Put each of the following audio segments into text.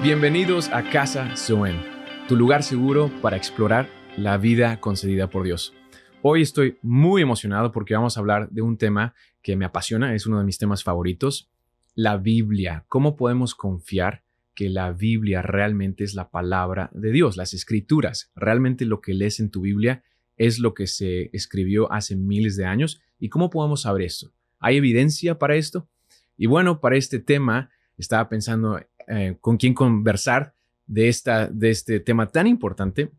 Bienvenidos a Casa Zoen, tu lugar seguro para explorar la vida concedida por Dios. Hoy estoy muy emocionado porque vamos a hablar de un tema que me apasiona, es uno de mis temas favoritos, la Biblia. ¿Cómo podemos confiar que la Biblia realmente es la palabra de Dios, las Escrituras? Realmente lo que lees en tu Biblia es lo que se escribió hace miles de años. ¿Y cómo podemos saber esto? ¿Hay evidencia para esto? Y bueno, para este tema estaba pensando con quién conversar de este tema tan importante.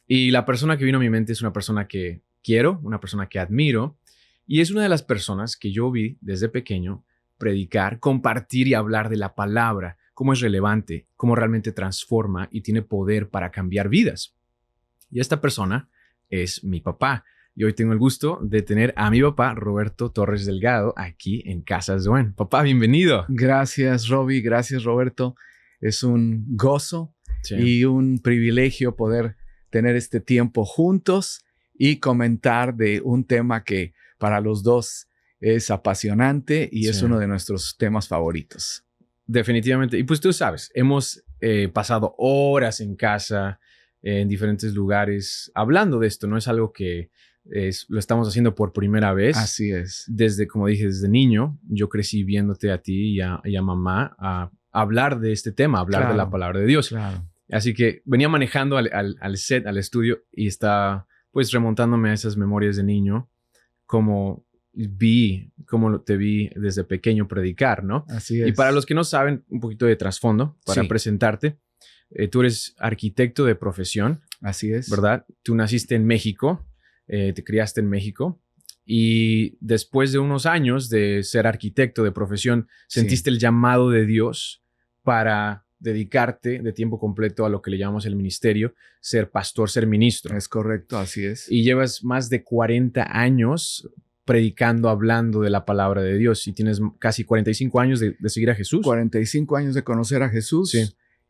Y la persona que vino a mi mente es una persona que quiero, una persona que admiro. Y es una de las personas que yo vi desde pequeño predicar, compartir y hablar de la palabra, cómo es relevante, cómo realmente transforma y tiene poder para cambiar vidas. Y esta persona es mi papá. Y hoy tengo el gusto de tener a mi papá, Roberto Torres Delgado, aquí en Casa Zoen. Papá, bienvenido. Gracias, Robbie. Gracias, Roberto. Es un gozo y un privilegio poder tener este tiempo juntos y comentar de un tema que para los dos es apasionante y es uno de nuestros temas favoritos. Definitivamente. Y pues tú sabes, hemos pasado horas en casa, en diferentes lugares, hablando de esto. No es algo que lo estamos haciendo por primera vez. Así es. Desde, como dije, desde niño, yo crecí viéndote a ti y a mamá a hablar de este tema, hablar de la palabra de Dios. Claro. Así que venía manejando al set, al estudio, y estaba pues remontándome a esas memorias de niño, como te vi desde pequeño predicar, ¿no? Así es. Y para los que no saben, un poquito de trasfondo para presentarte. Tú eres arquitecto de profesión. Así es. ¿Verdad? Tú naciste en México, te criaste en México y después de unos años de ser arquitecto de profesión, sentiste el llamado de Dios para dedicarte de tiempo completo a lo que le llamamos el ministerio, ser pastor, ser ministro. Es correcto, así es. Y llevas más de 40 años predicando, hablando de la palabra de Dios y tienes casi 45 años de seguir a Jesús. 45 años de conocer a Jesús. Sí.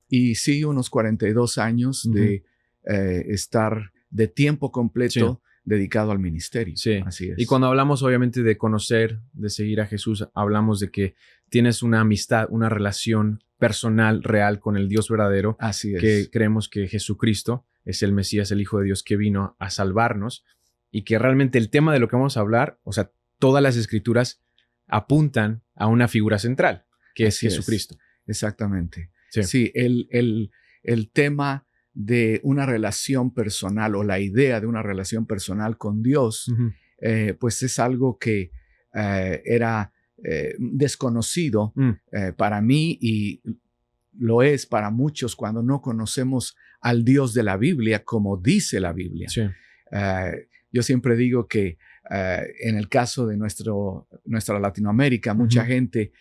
Y sí, unos 42 años de estar de tiempo completo dedicado al ministerio. Sí. Así es. Y cuando hablamos obviamente de conocer, de seguir a Jesús, hablamos de que tienes una amistad, una relación personal, real con el Dios verdadero. Así es. Que creemos que Jesucristo es el Mesías, el Hijo de Dios que vino a salvarnos y que realmente el tema de lo que vamos a hablar, o sea, todas las escrituras apuntan a una figura central, que es Jesucristo. Exactamente. Sí, sí el tema de una relación personal o la idea de una relación personal con Dios, pues es algo que era desconocido para mí y lo es para muchos cuando no conocemos al Dios de la Biblia como dice la Biblia. Sí. Yo siempre digo que en el caso de nuestra Latinoamérica, mucha gente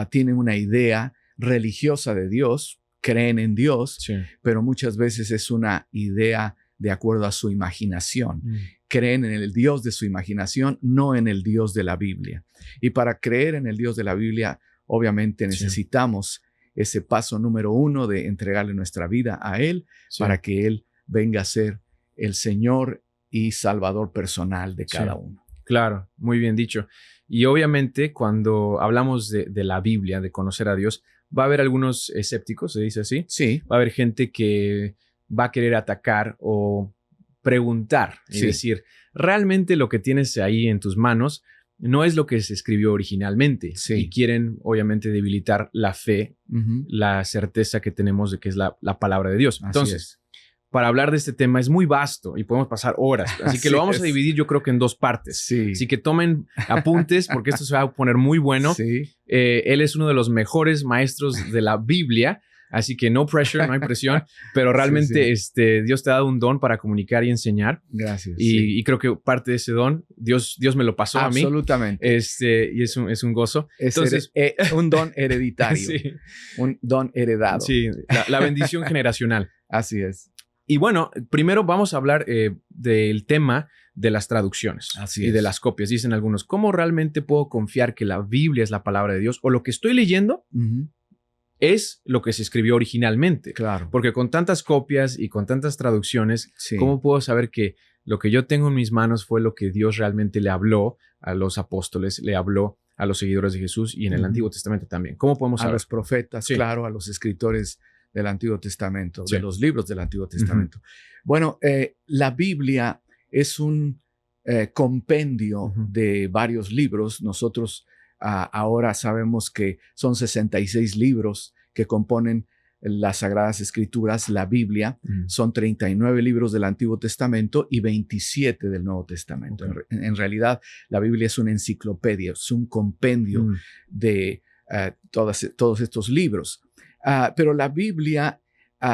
tiene una idea religiosa de Dios, creen en Dios, pero muchas veces es una idea de acuerdo a su imaginación. Creen en el Dios de su imaginación, no en el Dios de la Biblia. Y para creer en el Dios de la Biblia, obviamente necesitamos ese paso número 1 de entregarle nuestra vida a Él para que Él venga a ser el Señor y Salvador personal de cada uno. Claro, muy bien dicho. Y obviamente cuando hablamos de la Biblia, de conocer a Dios, va a haber algunos escépticos, ¿se dice así? Sí. Va a haber gente que va a querer atacar o preguntar y decir, realmente lo que tienes ahí en tus manos no es lo que se escribió originalmente. Y quieren, obviamente, debilitar la fe, la certeza que tenemos de que es la palabra de Dios. Entonces, para hablar de este tema es muy vasto y podemos pasar horas. Así que lo vamos a dividir yo creo que en 2 partes. Así que tomen apuntes porque esto se va a poner muy bueno. Él es uno de los mejores maestros de la Biblia. Así que no pressure, no hay presión. Pero realmente Dios te ha dado un don para comunicar y enseñar. Gracias. Y creo que parte de ese don, Dios me lo pasó a mí. Absolutamente. Y es un gozo. Entonces, un don hereditario. Un don heredado. Sí, la bendición generacional. Así es. Y bueno, primero vamos a hablar del tema de las traducciones y de las copias. Dicen algunos, ¿cómo realmente puedo confiar que la Biblia es la palabra de Dios? O lo que estoy leyendo es lo que se escribió originalmente. Claro. Porque con tantas copias y con tantas traducciones, ¿cómo puedo saber que lo que yo tengo en mis manos fue lo que Dios realmente le habló a los apóstoles, le habló a los seguidores de Jesús y en el Antiguo Testamento también? ¿Cómo podemos saber? A los profetas, claro, a los escritores del Antiguo Testamento, Sí. de los libros del Antiguo Testamento. Bueno, la Biblia es un compendio de varios libros. Nosotros ahora sabemos que son 66 libros que componen las Sagradas Escrituras, la Biblia. Son 39 libros del Antiguo Testamento y 27 del Nuevo Testamento. Okay. En realidad, la Biblia es una enciclopedia, es un compendio de todos estos libros. Pero la Biblia,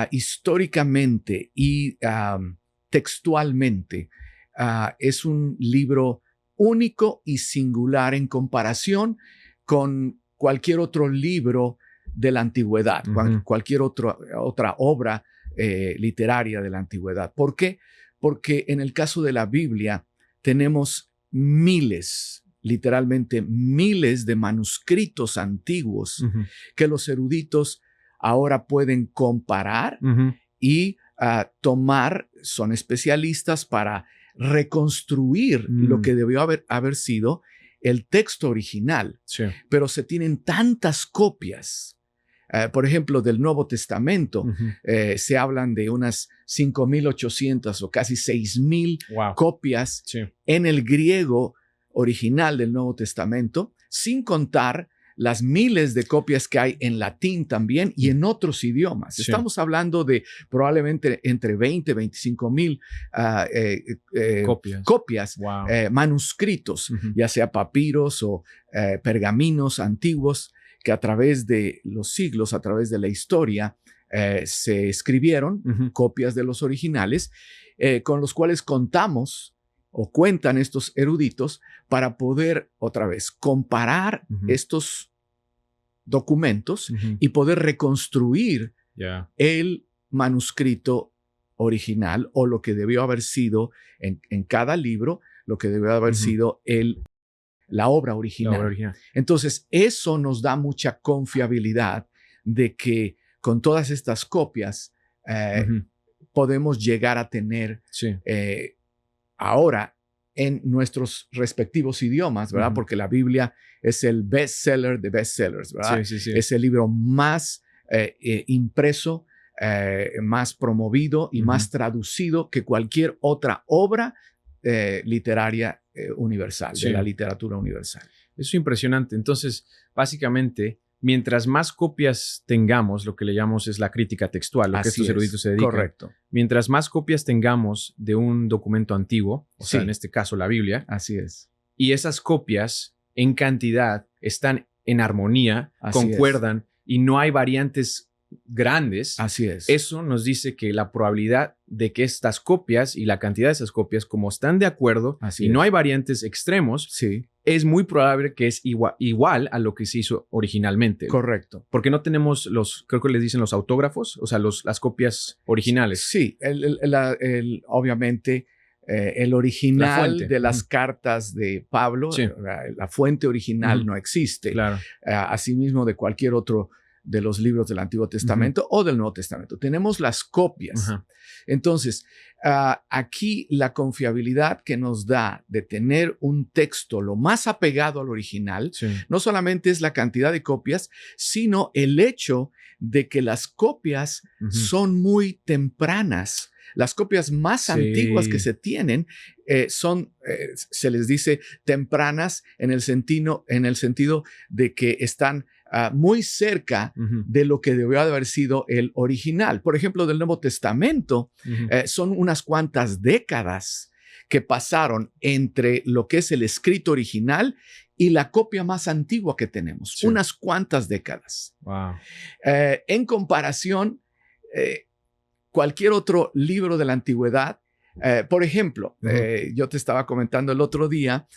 históricamente y textualmente, es un libro único y singular en comparación con cualquier otro libro de la antigüedad, cualquier otra obra literaria de la antigüedad. ¿Por qué? Porque en el caso de la Biblia tenemos miles, literalmente miles de manuscritos antiguos que los eruditos ahora pueden comparar y tomar, son especialistas para reconstruir lo que debió haber sido el texto original. Sí. Pero se tienen tantas copias. Por ejemplo, del Nuevo Testamento, se hablan de unas 5,800 o casi 6,000 copias en el griego original del Nuevo Testamento, sin contar las miles de copias que hay en latín también y en otros idiomas. Estamos hablando de probablemente entre 20 y 25,000 copias, manuscritos, ya sea papiros o pergaminos antiguos, que a través de los siglos, a través de la historia, se escribieron copias de los originales, con los cuales contamos o cuentan estos eruditos para poder otra vez comparar estos documentos y poder reconstruir el manuscrito original o lo que debió haber sido en cada libro, lo que debió haber sido la obra original. Entonces, eso nos da mucha confiabilidad de que con todas estas copias podemos llegar a tener ahora en nuestros respectivos idiomas, ¿verdad? Porque la Biblia es el bestseller de bestsellers, ¿verdad? Es el libro más impreso, más promovido y más traducido que cualquier otra obra literaria universal, de la literatura universal. Eso es impresionante. Entonces, básicamente, mientras más copias tengamos, lo que le llamamos es la crítica textual, lo que estos eruditos se dedican. Correcto. Mientras más copias tengamos de un documento antiguo, o sea, en este caso la Biblia. Así es. Y esas copias en cantidad están en armonía, concuerdan y no hay variantes grandes. Así es. Eso nos dice que la probabilidad de que estas copias y la cantidad de esas copias, como están de acuerdo no hay variantes extremos, es muy probable que es igual a lo que se hizo originalmente. Correcto. Porque no tenemos creo que les dicen los autógrafos, o sea, las copias originales. Sí, obviamente el original de las cartas de Pablo, la fuente original no existe. Claro. Asimismo de cualquier otro de los libros del Antiguo Testamento o del Nuevo Testamento. Tenemos las copias. Entonces, aquí la confiabilidad que nos da de tener un texto lo más apegado al original, no solamente es la cantidad de copias, sino el hecho de que las copias son muy tempranas. Las copias más antiguas que se tienen se les dice tempranas en el sentido de que están muy cerca de lo que debió de haber sido el original. Por ejemplo, del Nuevo Testamento, son unas cuantas décadas que pasaron entre lo que es el escrito original y la copia más antigua que tenemos. Unas cuantas décadas. Wow. En comparación, cualquier otro libro de la antigüedad, por ejemplo, yo te estaba comentando el otro día,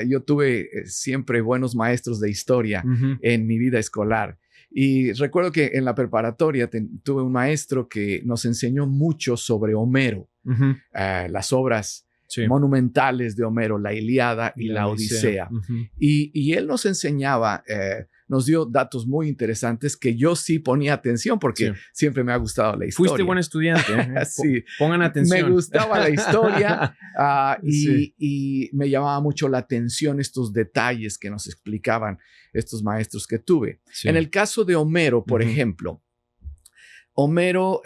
yo tuve siempre buenos maestros de historia en mi vida escolar. Y recuerdo que en la preparatoria tuve un maestro que nos enseñó mucho sobre Homero, las obras monumentales de Homero, la Ilíada y la Odisea. Y él nos enseñaba, nos dio datos muy interesantes que yo sí ponía atención porque siempre me ha gustado la historia. Fuiste buen estudiante. Sí. Pongan atención. Me gustaba la historia y me llamaba mucho la atención estos detalles que nos explicaban estos maestros que tuve. En el caso de Homero, por ejemplo, Homero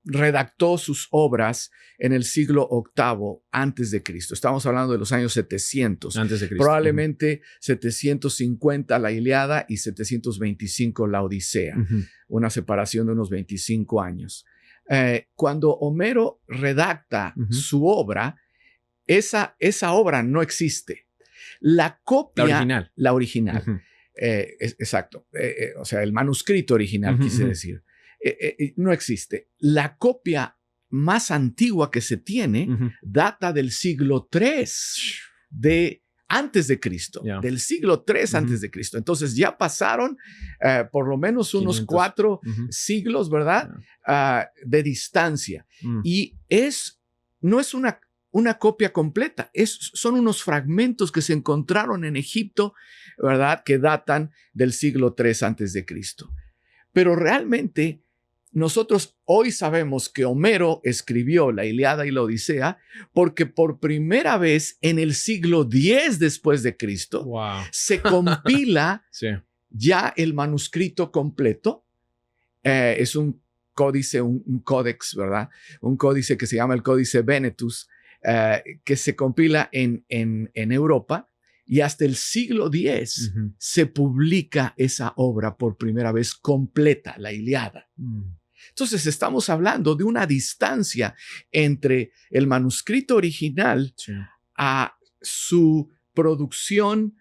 redactó sus obras en el siglo VIII antes de Cristo. Estamos hablando de los años 700. Antes de Cristo. Probablemente 750 la Ilíada y 725 la Odisea. Una separación de unos 25 años. Cuando Homero redacta su obra, esa obra no existe. La copia... La original. Exacto. O sea, el manuscrito original, quise decir. No existe. La copia más antigua que se tiene data del siglo III antes de Cristo, del siglo III antes de Cristo. Entonces ya pasaron por lo menos unos 500. 4 siglos, ¿verdad? De distancia. Y no es una copia completa, son unos fragmentos que se encontraron en Egipto, ¿verdad? Que datan del siglo III antes de Cristo. Pero realmente nosotros hoy sabemos que Homero escribió la Ilíada y la Odisea porque por primera vez en el siglo X después de Cristo se compila ya el manuscrito completo. Es un códice, un códex, ¿verdad? Un códice que se llama el Códice Venetus, que se compila en Europa. Y hasta el siglo X se publica esa obra por primera vez completa, la Ilíada. Entonces estamos hablando de una distancia entre el manuscrito original a su producción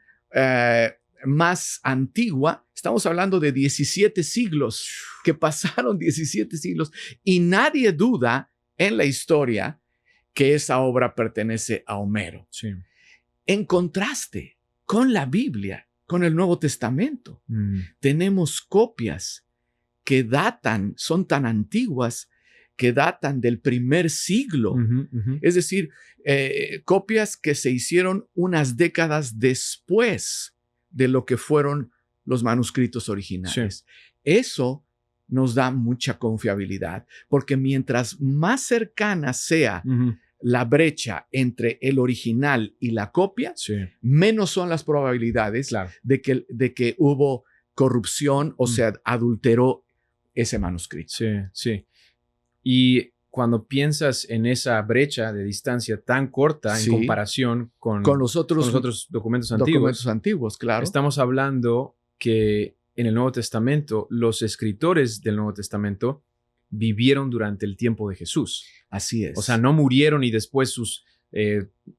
más antigua. Estamos hablando de 17 siglos, que pasaron 17 siglos, y nadie duda en la historia que esa obra pertenece a Homero. En contraste con la Biblia, con el Nuevo Testamento, tenemos copias que son tan antiguas, que datan del primer siglo. Es decir, copias que se hicieron unas décadas después de lo que fueron los manuscritos originales. Eso nos da mucha confiabilidad, porque mientras más cercana sea la brecha entre el original y la copia, menos son las probabilidades de que hubo corrupción o se adulteró ese manuscrito. Y cuando piensas en esa brecha de distancia tan corta en comparación con los otros documentos antiguos, claro. Estamos hablando que en el Nuevo Testamento, los escritores del Nuevo Testamento vivieron durante el tiempo de Jesús. Así es. O sea, no murieron y después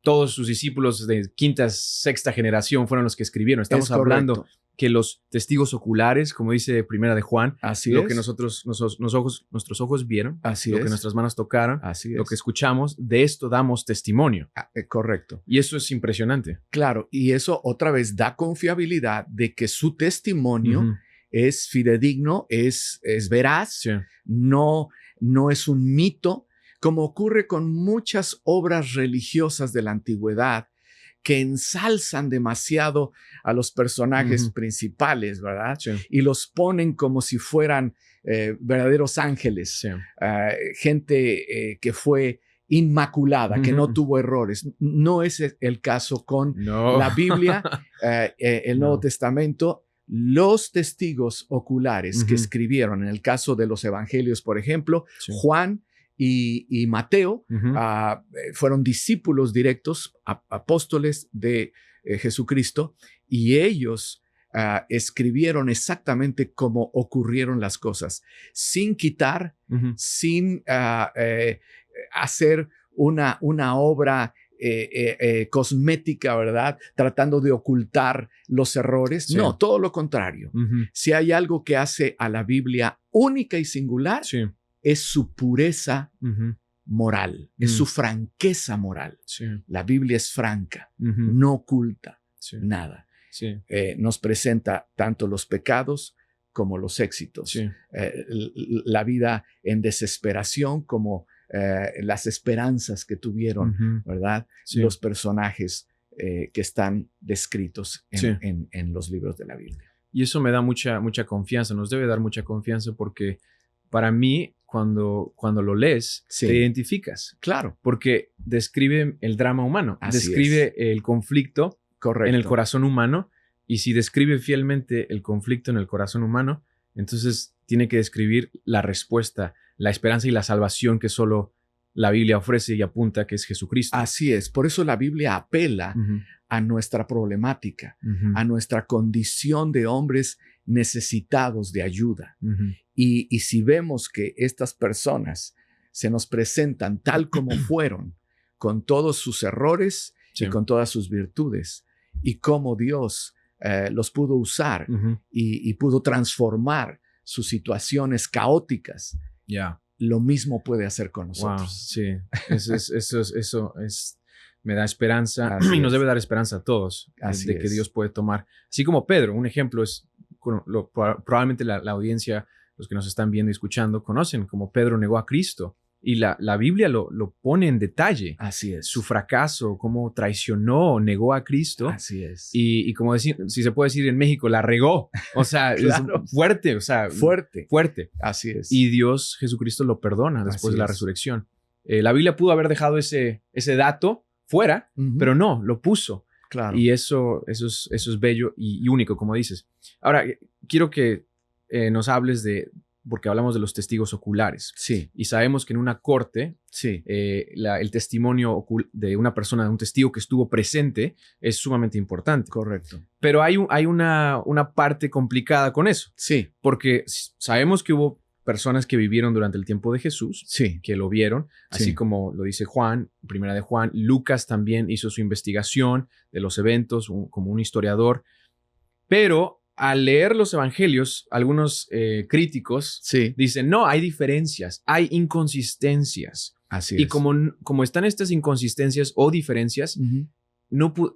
todos sus discípulos de quinta, sexta generación fueron los que escribieron. Estamos hablando que los testigos oculares, como dice Primera de Juan, lo que nuestros ojos vieron, lo que nuestras manos tocaron, lo que escuchamos, de esto damos testimonio. Correcto. Y eso es impresionante. Claro, y eso otra vez da confiabilidad de que su testimonio es fidedigno, es veraz, no es un mito, como ocurre con muchas obras religiosas de la antigüedad que ensalzan demasiado a los personajes principales, ¿verdad? Y los ponen como si fueran verdaderos ángeles, gente que fue inmaculada, que no tuvo errores. No es el caso con la Biblia, el Nuevo Testamento. Los testigos oculares que escribieron, en el caso de los evangelios, por ejemplo, Juan y Mateo fueron discípulos directos, apóstoles de Jesucristo, y ellos escribieron exactamente cómo ocurrieron las cosas, sin quitar, sin hacer una obra cosmética, ¿verdad? Tratando de ocultar los errores. No, todo lo contrario. Si hay algo que hace a la Biblia única y singular, es su pureza moral, es su franqueza moral. La Biblia es franca, no oculta nada. Nos presenta tanto los pecados como los éxitos, la vida en desesperación como las esperanzas que tuvieron, ¿verdad? Los personajes que están descritos en los libros de la Biblia. Y eso me da mucha confianza, nos debe dar mucha confianza, porque para mí, cuando lo lees, te identificas. Claro. Porque describe el drama humano, describe el conflicto en el corazón humano, y si describe fielmente el conflicto en el corazón humano, entonces tiene que describir la respuesta, la esperanza y la salvación que solo la Biblia ofrece y apunta, que es Jesucristo. Así es. Por eso la Biblia apela a nuestra problemática, a nuestra condición de hombres necesitados de ayuda. Y si vemos que estas personas se nos presentan tal como fueron, con todos sus errores y con todas sus virtudes, y cómo Dios los pudo usar y pudo transformar sus situaciones caóticas, lo mismo puede hacer con nosotros. Wow, sí, eso me da esperanza y nos debe dar esperanza a todos de que Dios puede tomar. Así como Pedro, un ejemplo es, probablemente la audiencia, los que nos están viendo y escuchando, conocen como Pedro negó a Cristo. Y la Biblia lo pone en detalle. Así es. Su fracaso, cómo traicionó, negó a Cristo. Así es. Y como decir, si se puede decir en México, la regó. O sea, claro. Es fuerte. O sea, fuerte. Así es. Y Dios, Jesucristo, lo perdona después de la resurrección. La Biblia pudo haber dejado ese dato fuera, pero no, lo puso. Claro. Y eso es bello y único, como dices. Ahora, quiero que nos hables porque hablamos de los testigos oculares. Sí. Y sabemos que en una corte, sí. El testimonio de una persona, de un testigo que estuvo presente, es sumamente importante. Correcto. Pero hay una parte complicada con eso. Sí. Porque sabemos que hubo personas que vivieron durante el tiempo de Jesús, sí. que lo vieron, así como lo dice Juan, Primera de Juan. Lucas también hizo su investigación de los eventos como un historiador. Pero al leer los evangelios, algunos críticos dicen, no, hay diferencias, hay inconsistencias. Así es. Y como están estas inconsistencias o diferencias,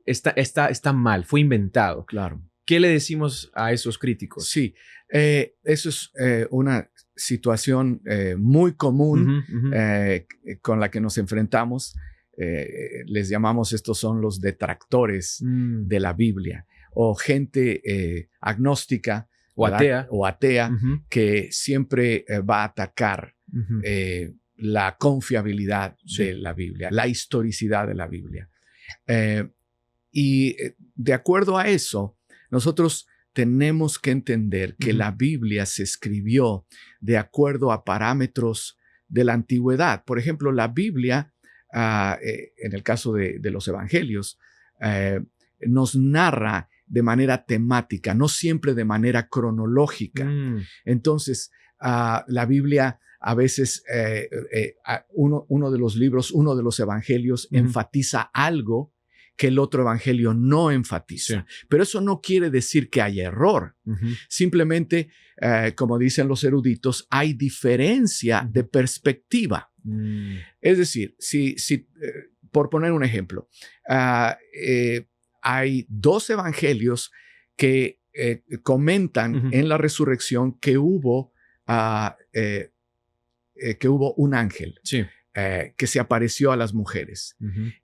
está mal, fue inventado. Claro. ¿Qué le decimos a esos críticos? Sí, eso es una situación muy común con la que nos enfrentamos. Les llamamos, estos son los detractores de la Biblia. O gente agnóstica o atea que siempre va a atacar la confiabilidad de la Biblia, la historicidad de la Biblia. Y de acuerdo a eso, nosotros tenemos que entender que la Biblia se escribió de acuerdo a parámetros de la antigüedad. Por ejemplo, la Biblia, en el caso de los evangelios, nos narra de manera temática, no siempre de manera cronológica. Entonces, la Biblia a veces, uno de los libros, uno de los evangelios enfatiza algo que el otro evangelio no enfatiza. Sí. Pero eso no quiere decir que haya error. Simplemente, como dicen los eruditos, hay diferencia de perspectiva. Es decir, si por poner un ejemplo, hay dos evangelios que comentan en la resurrección que hubo un ángel que se apareció a las mujeres.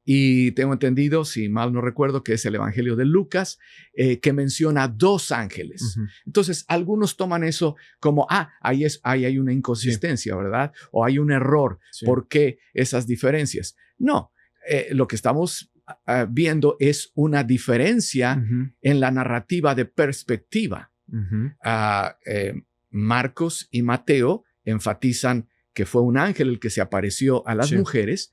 Y tengo entendido, si mal no recuerdo, que es el evangelio de Lucas, que menciona dos ángeles. Entonces, algunos toman eso como, ahí hay una inconsistencia, ¿verdad? O hay un error. ¿Por qué esas diferencias? No, lo que estamos viendo es una diferencia en la narrativa de perspectiva. Marcos y Mateo enfatizan que fue un ángel el que se apareció a las mujeres.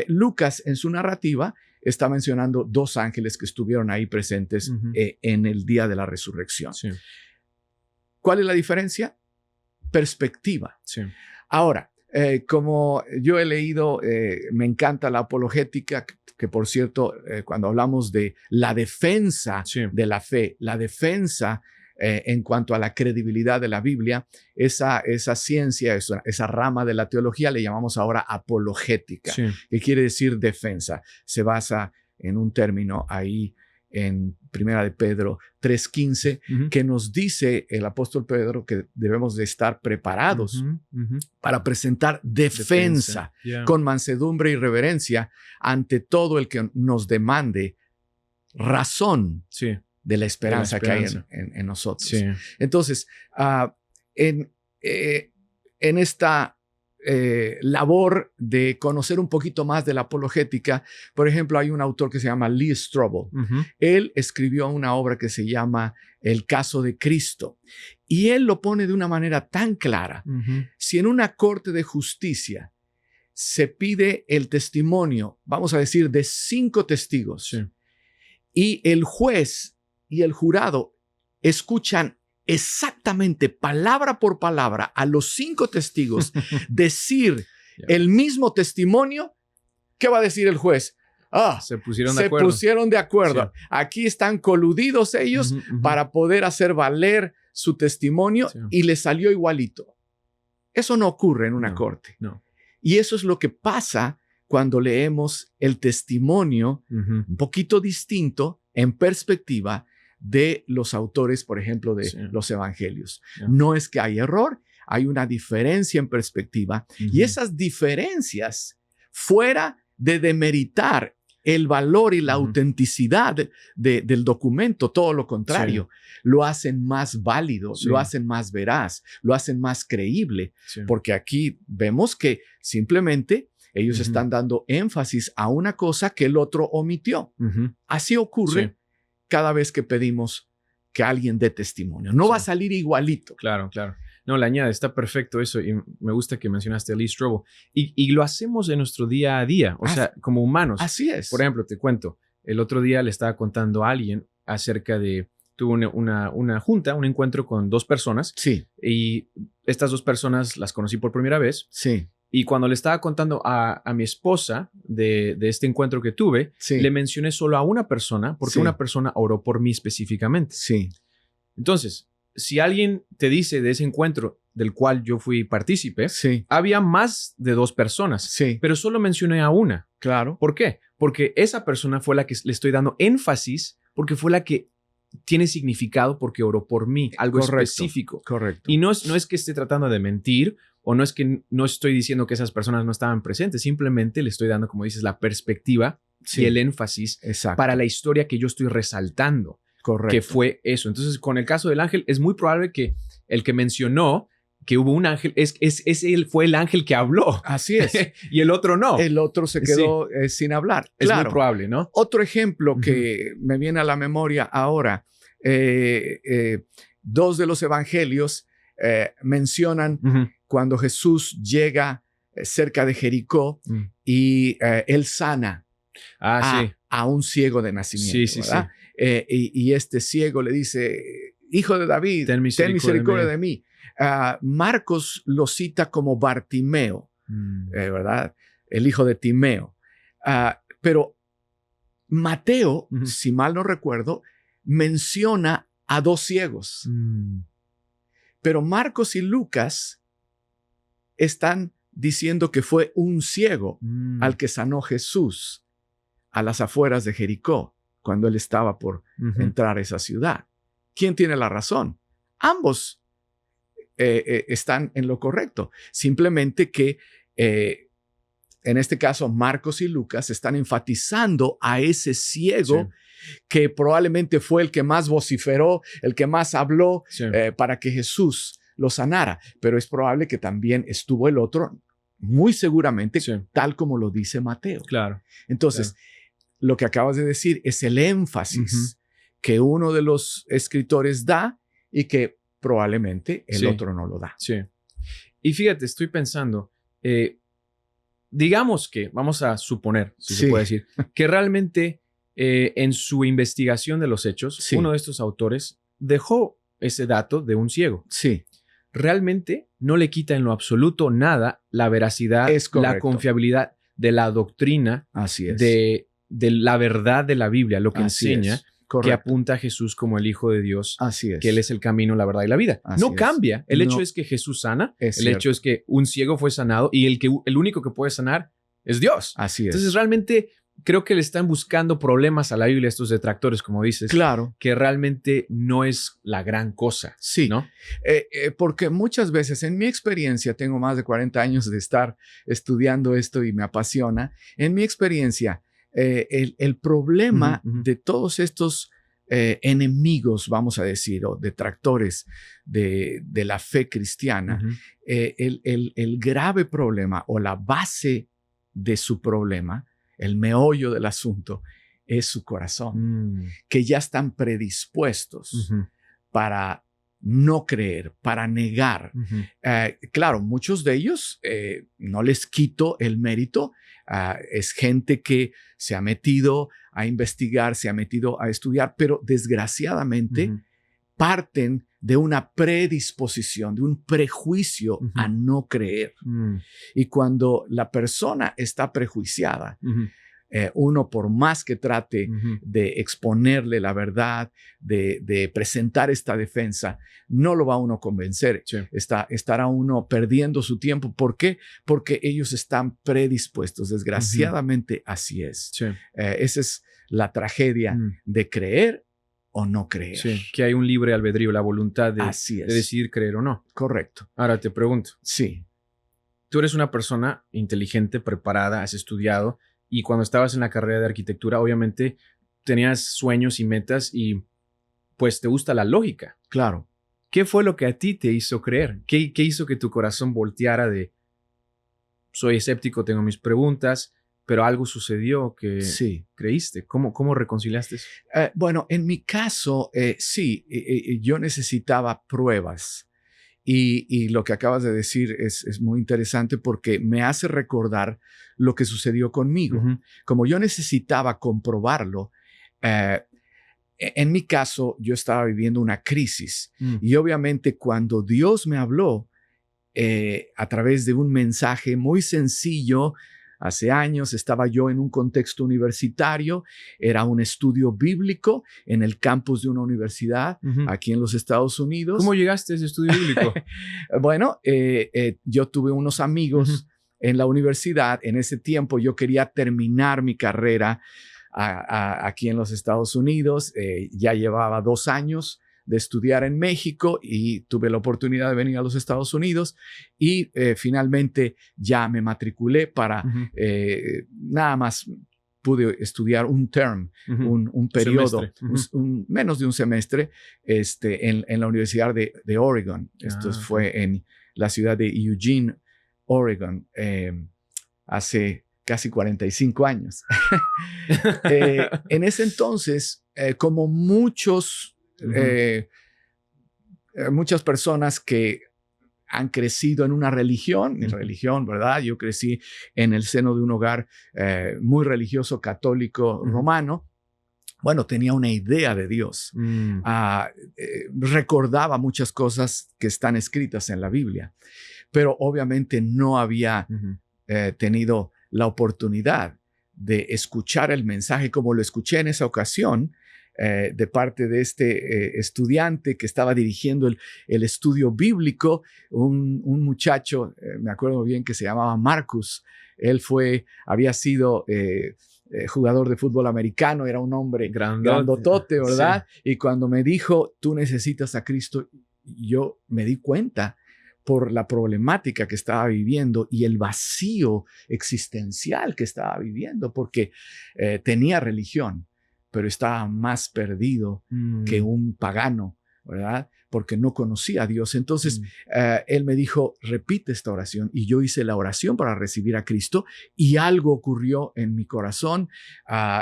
Lucas, en su narrativa, está mencionando dos ángeles que estuvieron ahí presentes en el día de la resurrección. ¿Cuál es la diferencia? Perspectiva. Ahora, como yo he leído, me encanta la apologética, que por cierto, cuando hablamos de la defensa de la fe, la defensa en cuanto a la credibilidad de la Biblia, esa ciencia, esa rama de la teología le llamamos ahora apologética, que quiere decir defensa. Se basa en un término ahí en Primera de Pedro 3:15, que nos dice el apóstol Pedro que debemos de estar preparados para presentar defensa con mansedumbre y reverencia ante todo el que nos demande razón de la esperanza que hay en nosotros. Entonces, en esta labor de conocer un poquito más de la apologética. Por ejemplo, hay un autor que se llama Lee Strobel. Él escribió una obra que se llama El caso de Cristo. Y él lo pone de una manera tan clara. Si en una corte de justicia se pide el testimonio, vamos a decir, de 5 testigos, Sí. y el juez y el jurado escuchan exactamente palabra por palabra a los 5 testigos decir el mismo testimonio, ¿qué va a decir el juez? Se pusieron se de acuerdo. pusieron de acuerdo. Sí. Aquí están coludidos ellos para poder hacer valer su testimonio, Sí. y le salió igualito. Eso no ocurre en una corte. No. Y eso es lo que pasa cuando leemos el testimonio un poquito distinto, en perspectiva, de los autores, por ejemplo, de los evangelios. No es que hay error, hay una diferencia en perspectiva, y esas diferencias, fuera de demeritar el valor y la autenticidad del documento, todo lo contrario, lo hacen más válido, lo hacen más veraz, lo hacen más creíble, porque aquí vemos que simplemente ellos están dando énfasis a una cosa que el otro omitió. Así ocurre cada vez que pedimos que alguien dé testimonio. No va a salir igualito. Claro, claro. No, le añade, está perfecto eso, y me gusta que mencionaste a Lee Strobel. Y lo hacemos en nuestro día a día, o sea, como humanos. Así es. Por ejemplo, te cuento, el otro día le estaba contando a alguien acerca de, tuve una junta, un encuentro con 2 personas. Sí. Y estas 2 personas las conocí por primera vez. Sí. Y cuando le estaba contando a mi esposa de este encuentro que tuve, le mencioné solo a una persona, porque una persona oró por mí específicamente. Sí. Entonces, si alguien te dice de ese encuentro del cual yo fui partícipe, había más de 2 personas, pero solo mencioné a una. Claro. ¿Por qué? Porque esa persona fue la que le estoy dando énfasis, porque fue la que tiene significado porque oró por mí, algo específico. Correcto. Y no es que esté tratando de mentir, o no es que no estoy diciendo que esas personas no estaban presentes, simplemente le estoy dando, como dices, la perspectiva y el énfasis para la historia que yo estoy resaltando. Correcto. Que fue eso. Entonces, con el caso del ángel, es muy probable que el que mencionó que hubo un ángel, fue el ángel que habló. Así es. Y el otro no. El otro se quedó sin hablar. Es muy probable, ¿no? Otro ejemplo que me viene a la memoria ahora, 2 de los evangelios mencionan cuando Jesús llega cerca de Jericó y él sana a un ciego de nacimiento. ¿verdad? Y este ciego le dice, hijo de David, ten misericordia de mí. Marcos lo cita como Bartimeo, ¿verdad? El hijo de Timeo. Pero Mateo, si mal no recuerdo, menciona a 2 ciegos. Pero Marcos y Lucas están diciendo que fue un ciego al que sanó Jesús a las afueras de Jericó, cuando él estaba por entrar a esa ciudad. ¿Quién tiene la razón? Ambos están en lo correcto. Simplemente que en este caso Marcos y Lucas están enfatizando a ese ciego que probablemente fue el que más vociferó, el que más habló para que Jesús lo sanara. Pero es probable que también estuvo el otro, muy seguramente, tal como lo dice Mateo. Claro. Entonces, lo que acabas de decir es el énfasis que uno de los escritores da y que probablemente el otro no lo da. Sí. Y fíjate, estoy pensando, digamos que, vamos a suponer, si se puede decir, que realmente en su investigación de los hechos, uno de estos autores dejó ese dato de un ciego. Sí. Realmente no le quita en lo absoluto nada la veracidad, la confiabilidad de la doctrina, de la verdad de la Biblia, lo que enseña, que apunta a Jesús como el Hijo de Dios, que Él es el camino, la verdad y la vida. No cambia. El hecho es que Jesús sana, el hecho es que un ciego fue sanado y el único que puede sanar es Dios. Así es. Entonces realmente creo que le están buscando problemas a la Biblia estos detractores, como dices. Claro. Que realmente no es la gran cosa. Sí. ¿No? Porque muchas veces, en mi experiencia, tengo más de 40 años de estar estudiando esto y me apasiona. En mi experiencia, el problema de todos estos enemigos, vamos a decir, o detractores de la fe cristiana, Ujú. el grave problema o la base de su problema, el meollo del asunto, es su corazón, Mm. que ya están predispuestos Ujú. para no creer, para negar. Ujú. Claro, muchos de ellos, no les quito el mérito, es gente que se ha metido a investigar, se ha metido a estudiar, pero desgraciadamente Ujú. parten de una predisposición, de un prejuicio Ujú. a no creer. Mm. Y cuando la persona está prejuiciada, Ujú. uno por más que trate Ujú. de exponerle la verdad, de presentar esta defensa, no lo va a uno convencer. Sí. Estará uno perdiendo su tiempo. ¿Por qué? Porque ellos están predispuestos. Desgraciadamente así es. Sí. Esa es la tragedia Mm. de creer o no creer. Sí. Que hay un libre albedrío, la voluntad Así de es. decidir creer o no. Correcto. Ahora te pregunto, Sí. tú eres una persona inteligente, preparada, has estudiado y cuando estabas en la carrera de arquitectura, obviamente tenías sueños y metas y pues te gusta la lógica. Claro. ¿Qué fue lo que a ti te hizo creer? ¿Qué hizo que tu corazón volteara de soy escéptico, tengo mis preguntas, pero algo sucedió que Sí. creíste? ¿Cómo reconciliaste eso? Bueno, en mi caso, sí, yo necesitaba pruebas. Y lo que acabas de decir es muy interesante porque me hace recordar lo que sucedió conmigo. Ujú. Como yo necesitaba comprobarlo, eh, en mi caso yo estaba viviendo una crisis. Mm. Y obviamente cuando Dios me habló a través de un mensaje muy sencillo, hace años estaba yo en un contexto universitario, era un estudio bíblico en el campus de una universidad Ujú. aquí en los Estados Unidos. ¿Cómo llegaste a ese estudio bíblico? Bueno, yo tuve unos amigos Ujú. en la universidad. En ese tiempo yo quería terminar mi carrera aquí en los Estados Unidos. Ya llevaba 2 años de estudiar en México y tuve la oportunidad de venir a los Estados Unidos y finalmente ya me matriculé para Ujú. nada más pude estudiar un term, Ujú. un periodo, semestre. Ujú. menos de un semestre en la Universidad de Oregon. Esto Ah, fue en la ciudad de Eugene, Oregon, hace casi 45 años. En ese entonces, como muchas personas que han crecido en una religión, mi Ujú. religión, ¿verdad? Yo crecí en el seno de un hogar muy religioso, católico, Ujú. romano. Bueno, tenía una idea de Dios. Mm. Recordaba muchas cosas que están escritas en la Biblia, pero obviamente no había Ujú. tenido la oportunidad de escuchar el mensaje como lo escuché en esa ocasión de parte de este estudiante que estaba dirigiendo el estudio bíblico, un muchacho, me acuerdo bien, que se llamaba Marcus. Él había sido jugador de fútbol americano, era un hombre grandotote, ¿verdad? Sí. Y cuando me dijo, tú necesitas a Cristo, yo me di cuenta por la problemática que estaba viviendo y el vacío existencial que estaba viviendo, porque tenía religión, pero estaba más perdido que un pagano, ¿verdad? Porque no conocía a Dios. Entonces, él me dijo, repite esta oración. Y yo hice la oración para recibir a Cristo y algo ocurrió en mi corazón.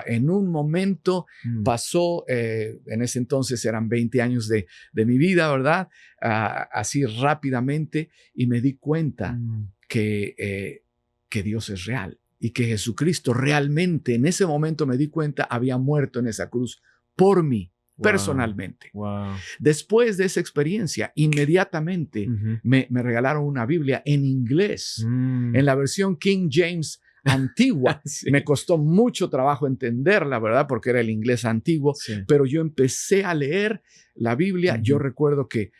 En un momento pasó, en ese entonces eran 20 años de mi vida, ¿verdad? Así rápidamente, y me di cuenta que Dios es real y que Jesucristo realmente, en ese momento me di cuenta, había muerto en esa cruz por mí. Wow. Personalmente. Wow. Después de esa experiencia, inmediatamente me regalaron una Biblia en inglés, en la versión King James antigua. Sí. Me costó mucho trabajo entenderla, ¿verdad? Porque era el inglés antiguo, sí. Pero yo empecé a leer la Biblia. Yo recuerdo que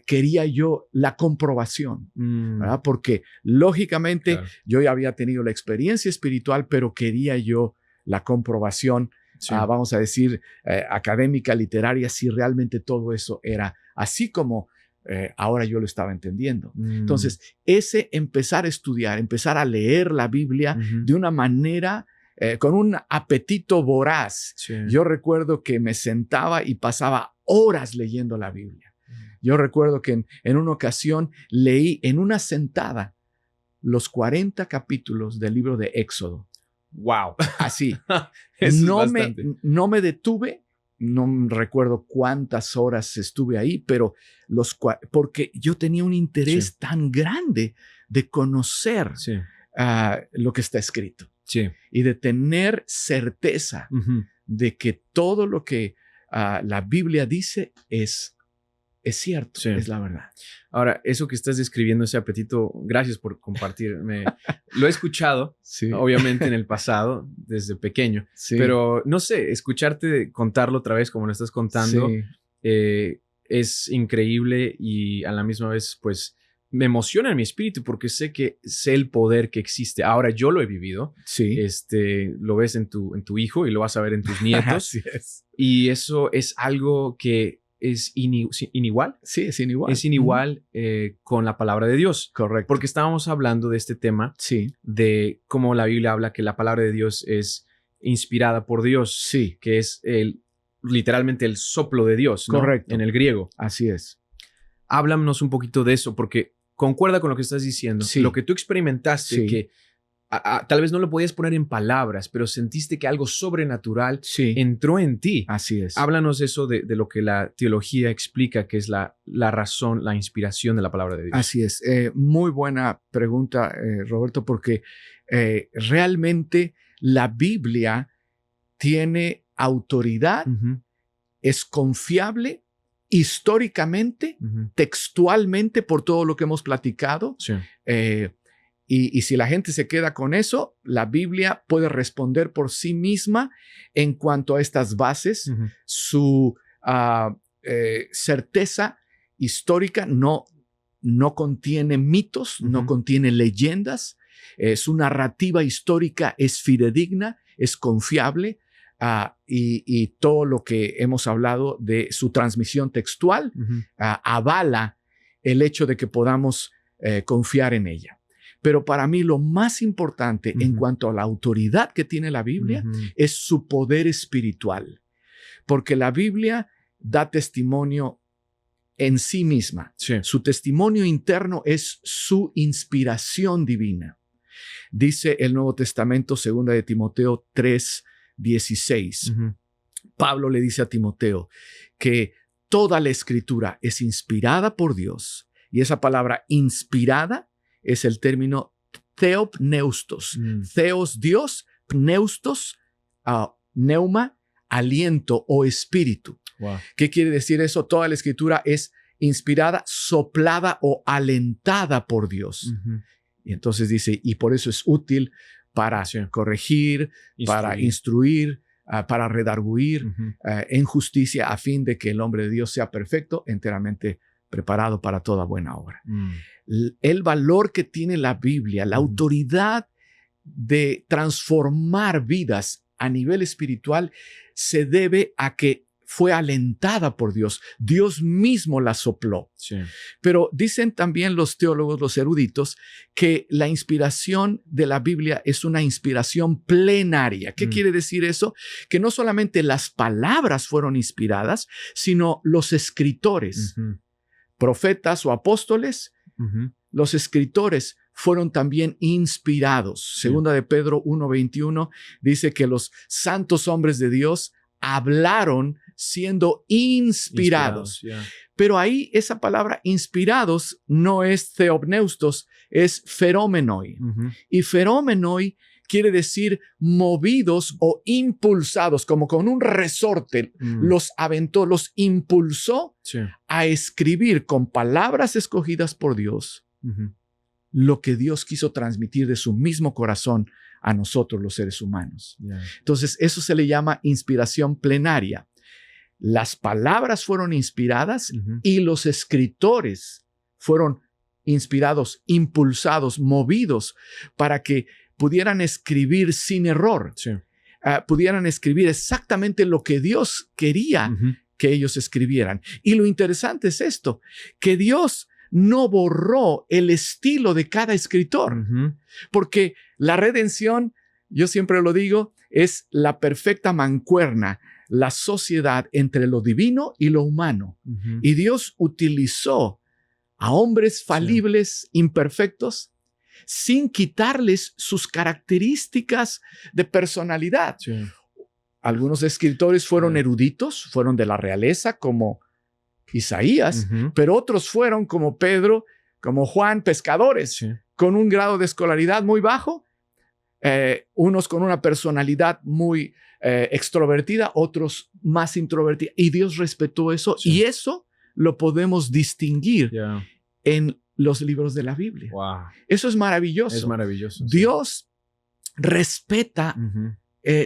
quería yo la comprobación, ¿verdad? Porque lógicamente yo ya había tenido la experiencia espiritual, pero quería yo la comprobación. Sí. Vamos a decir, académica, literaria, si realmente todo eso era así como ahora yo lo estaba entendiendo. Entonces, ese empezar a estudiar, empezar a leer la Biblia de una manera con un apetito voraz. Sí. Yo recuerdo que me sentaba y pasaba horas leyendo la Biblia. Yo recuerdo que en una ocasión leí en una sentada los 40 capítulos del libro de Éxodo. Wow. Así. Eso es bastante. No me detuve, no recuerdo cuántas horas estuve ahí, pero porque yo tenía un interés tan grande de conocer Sí. lo que está escrito Sí. y de tener certeza de que todo lo que la Biblia dice es cierto, Sí. es la verdad. Ahora, eso que estás describiendo, ese apetito, gracias por compartirme. Lo he escuchado, Sí. obviamente, en el pasado, desde pequeño. Sí. Pero, no sé, escucharte contarlo otra vez como lo estás contando Sí. es increíble y a la misma vez, pues, me emociona en mi espíritu porque sé el poder que existe. Ahora, yo lo he vivido. Sí. Lo ves en tu hijo y lo vas a ver en tus nietos. Así es. Y eso es algo que es inigual. Sí, es inigual. Es inigual con la palabra de Dios. Correcto. Porque estábamos hablando de este tema, Sí. de cómo la Biblia habla que la palabra de Dios es inspirada por Dios, Sí. que es literalmente el soplo de Dios, ¿no? Correcto. En el griego. Así es. Háblanos un poquito de eso, porque concuerda con lo que estás diciendo. Sí. Lo que tú experimentaste, Sí. que tal vez no lo podías poner en palabras, pero sentiste que algo sobrenatural Sí. entró en ti. Así es. Háblanos eso de lo que la teología explica, que es la razón, la inspiración de la palabra de Dios. Así es. Muy buena pregunta, Roberto, porque realmente la Biblia tiene autoridad, es confiable históricamente, textualmente, por todo lo que hemos platicado. Sí. Y si la gente se queda con eso, la Biblia puede responder por sí misma en cuanto a estas bases. Su certeza histórica no contiene mitos, no contiene leyendas. Su narrativa histórica es fidedigna, es confiable. Y todo lo que hemos hablado de su transmisión textual avala el hecho de que podamos confiar en ella. Pero para mí lo más importante en cuanto a la autoridad que tiene la Biblia es su poder espiritual, porque la Biblia da testimonio en sí misma. Sí. Su testimonio interno es su inspiración divina. Dice el Nuevo Testamento, 2 de Timoteo 3:16. Pablo le dice a Timoteo que toda la escritura es inspirada por Dios, y esa palabra inspirada es el término theopneustos. Theos, Dios, pneustos, neuma, aliento o espíritu. Wow. ¿Qué quiere decir eso? Toda la escritura es inspirada, soplada o alentada por Dios. Y entonces dice, y por eso es útil para corregir, para instruir, para redarguir en justicia, a fin de que el hombre de Dios sea perfecto, enteramente preparado para toda buena obra. El valor que tiene la Biblia, la autoridad de transformar vidas a nivel espiritual, se debe a que fue alentada por Dios. Dios mismo la sopló. Sí. Pero dicen también los teólogos, los eruditos, que la inspiración de la Biblia es una inspiración plenaria. ¿Qué quiere decir eso? Que no solamente las palabras fueron inspiradas, sino los escritores, profetas o apóstoles, los escritores fueron también inspirados. Sí. Segunda de Pedro 1:21 dice que los santos hombres de Dios hablaron siendo inspirados. Pero ahí esa palabra inspirados no es theopneustos, es feromenoi. Y feromenoi quiere decir movidos o impulsados, como con un resorte. Los aventó, los impulsó a escribir con palabras escogidas por Dios lo que Dios quiso transmitir de su mismo corazón a nosotros, los seres humanos. Entonces, eso se le llama inspiración plenaria. Las palabras fueron inspiradas y los escritores fueron inspirados, impulsados, movidos para que pudieran escribir sin error. Pudieran escribir exactamente lo que Dios quería que ellos escribieran. Y lo interesante es esto, que Dios no borró el estilo de cada escritor, porque la redención yo siempre lo digo, es la perfecta mancuerna, la sociedad entre lo divino y lo humano. Y Dios utilizó a hombres falibles, imperfectos, sin quitarles sus características de personalidad. Sí. Algunos escritores fueron eruditos, fueron de la realeza, como Isaías, pero otros fueron como Pedro, como Juan, pescadores, con un grado de escolaridad muy bajo, unos con una personalidad muy extrovertida, otros más introvertida. Y Dios respetó eso, y eso lo podemos distinguir en los libros de la Biblia. Wow. Eso es maravilloso. Es maravilloso. Dios respeta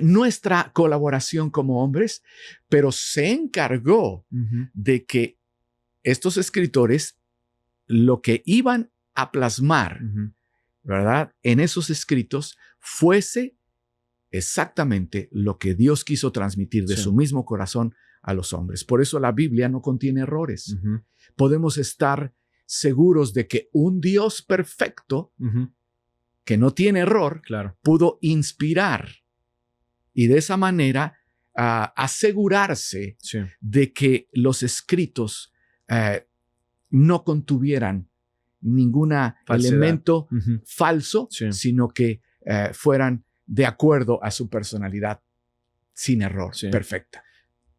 nuestra colaboración como hombres, pero se encargó de que estos escritores lo que iban a plasmar, ¿verdad?, en esos escritos fuese exactamente lo que Dios quiso transmitir de su mismo corazón a los hombres. Por eso la Biblia no contiene errores. Podemos estar seguros de que un Dios perfecto, que no tiene error, pudo inspirar y de esa manera asegurarse de que los escritos no contuvieran ningún elemento falso, sino que fueran de acuerdo a su personalidad sin error, perfecta.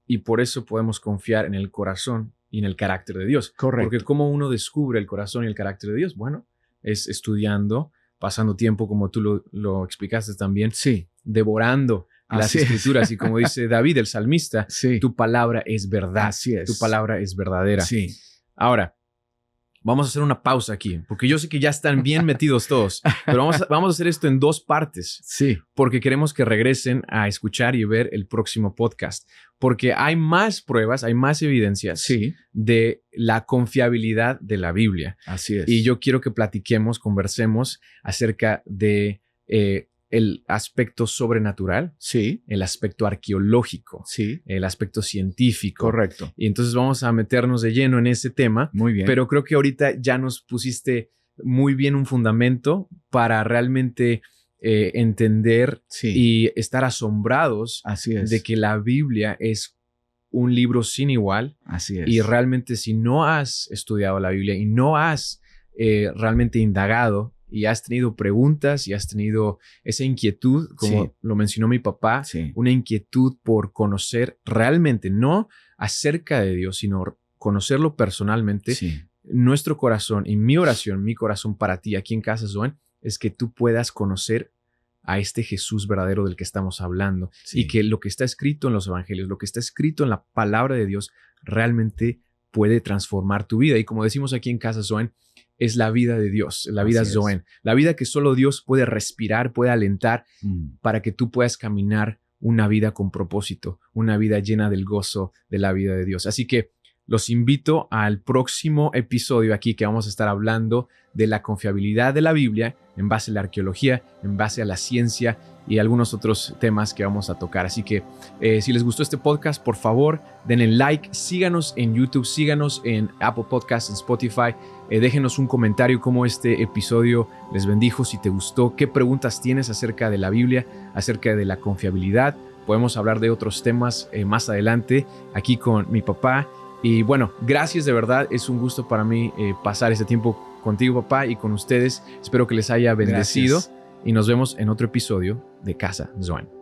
Y por eso podemos confiar en el corazón y en el carácter de Dios. Correcto. Porque ¿cómo uno descubre el corazón y el carácter de Dios? Bueno, es estudiando, pasando tiempo, como tú lo explicaste también, devorando las escrituras. Y como dice David, el salmista, tu palabra es verdad. Así es. Tu palabra es verdadera. Ahora, vamos a hacer una pausa aquí, porque yo sé que ya están bien metidos todos, pero vamos a hacer esto en 2 partes. Porque queremos que regresen a escuchar y ver el próximo podcast. Porque hay más pruebas, hay más evidencias de la confiabilidad de la Biblia. Así es. Y yo quiero que platiquemos, conversemos acerca de el aspecto sobrenatural, el aspecto arqueológico, el aspecto científico. Correcto. Y entonces vamos a meternos de lleno en ese tema. Muy bien. Pero creo que ahorita ya nos pusiste muy bien un fundamento para realmente entender y estar asombrados de que la Biblia es un libro sin igual. Así es. Y realmente si no has estudiado la Biblia y no has realmente indagado y has tenido preguntas y has tenido esa inquietud, como lo mencionó mi papá, una inquietud por conocer realmente, no acerca de Dios, sino conocerlo personalmente, nuestro corazón y mi oración, mi corazón para ti aquí en Casa Zoen, es que tú puedas conocer a este Jesús verdadero del que estamos hablando y que lo que está escrito en los evangelios, lo que está escrito en la palabra de Dios realmente puede transformar tu vida. Y como decimos aquí en Casa Zoen, es la vida de Dios, la vida Zoen, la vida que solo Dios puede respirar, puede alentar para que tú puedas caminar una vida con propósito, una vida llena del gozo de la vida de Dios. Así que los invito al próximo episodio aquí que vamos a estar hablando de la confiabilidad de la Biblia en base a la arqueología, en base a la ciencia y algunos otros temas que vamos a tocar. Así que si les gustó este podcast, por favor, denle like, síganos en YouTube, síganos en Apple Podcasts, en Spotify. Déjenos un comentario cómo este episodio les bendijo, si te gustó, qué preguntas tienes acerca de la Biblia, acerca de la confiabilidad. Podemos hablar de otros temas más adelante aquí con mi papá. Y bueno, gracias de verdad. Es un gusto para mí pasar este tiempo contigo, papá, y con ustedes. Espero que les haya bendecido. Gracias. Y nos vemos en otro episodio de Casa Zoen.